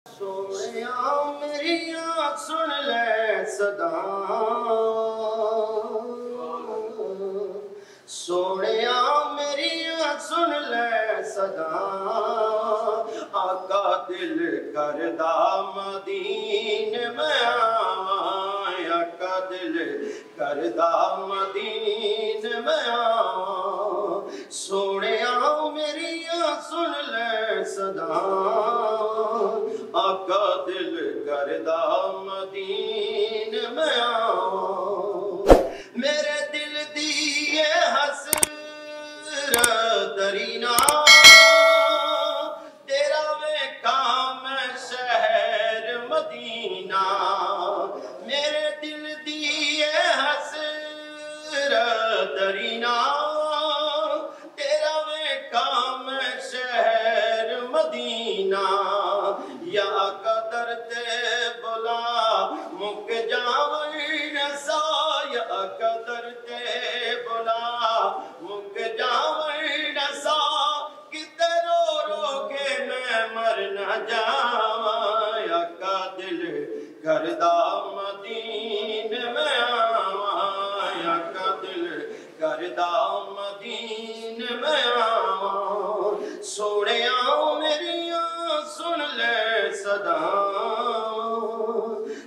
سوڑیاں میریاں سن لے صدا، سوڑیاں میریاں سن لے صدا، آقا دل کردہ مدینے میں آواں، آقا دل کردہ مدینے میں آواں، سوڑیاں میریاں سن لے صدا، آقا دل کردہ مدینے میں آواں، میرے دل دیئے حسرت درینا، تیرا ویکھاں میں شہر مدینہ، میرے دل دیئے حسرت درینا، تیرا ویکھاں میں شہر مدینہ، یا قدر تے بلا مک جاویں نسا، یا قدر تے بلا مک جاویں نسا، کتے رو رو کے میں مر نہ جاواں، یا کا دل کردہ مدینے میں آواں، یا کا دل کردہ مدینے میں آواں، سوڑیاں میریاں سن لے صدا،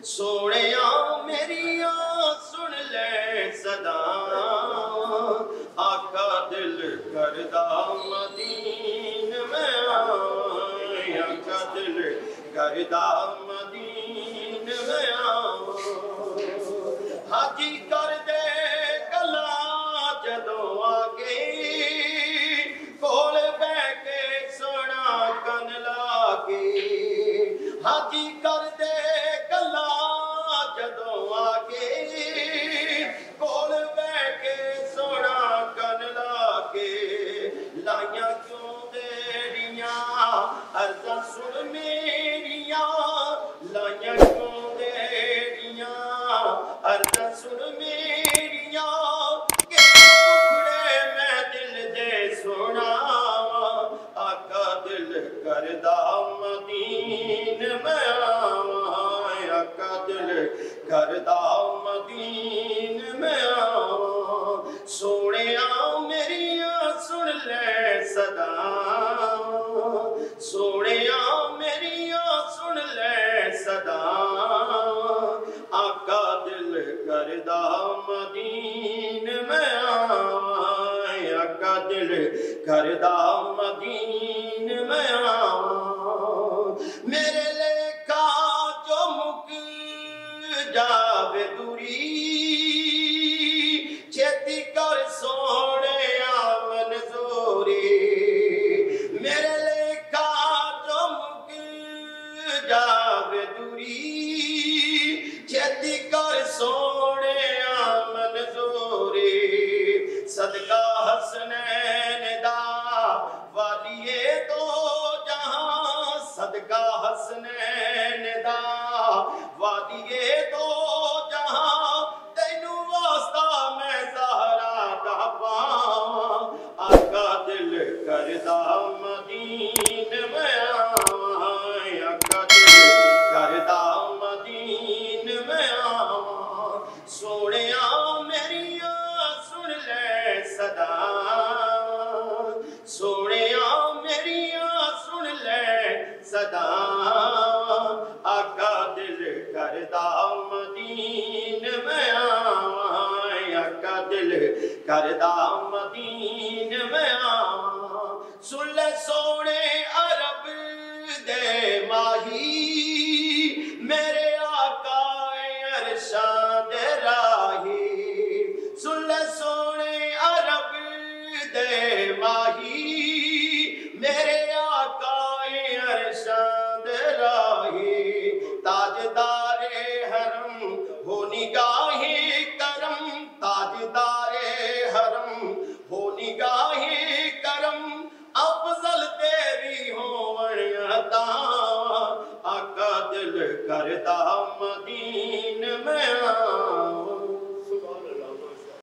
سوڑیاں میریاں سن لے صدا، آقا دل کردہ مدینے میں آواں، آقا دل کردہ مدینے میں آواں، حاجی کر دے گلاں جدوں آگے، کول بہ کے سونا کن لاگے، حاجی کر دے گلاں جدوں آگے، کول بہ کے سونا کن لاگے، لائیاں کیوں دیڑیاں عرضاں سن میریاں، لائیاں کیوں دیڑیاں عرضاں سن میریاں، کہ ٹکڑے میں دل دے سناواں، آقا دل کردہ مدینے میں آواں، آقا دل کردہ مدینے میں آواں، سوڑیاں میریاں سن لے صدا، سوڑیاں میریاں سن لے صدا، آقا دل کردہ مدینے میں آواں، آقا دل کردہ مدینے میں آواں، میرے لیکھا جو مک جاوے دوری، چھیتی کر سونے منظوری، میرے لیکھا جو مک جاوے دوری، چھیتی کر سونے منظوری، صدقہ حسنین دا والیے دو جہاں، صدقہ حسنین دا والیے دو جہاں، تینوں واسطہ میں زہرا دا پاواں، آقا دل کردہ مدینے میں آواں، آقا دل کردہ مدینے میں آواں، سوڑیاں میریاں سن لے صدا، سوڑیاں میریاں سن لے صدا، آقا دل کردہ مدینے میں آواں، آقا دل کردہ مدینے میں آواں، سن لے سونے عرب دے ماہی، میرے آقا ارشاد راہی، سن لے سونے عرب دے ماہی، میرے آقا ارشاد راہی، تاجدار حرم ہو نگاہ کرم، تاجدار حرم ہو نگاہ کرم، افضل تیری ہون عطا، آقا دل کردہ مدینے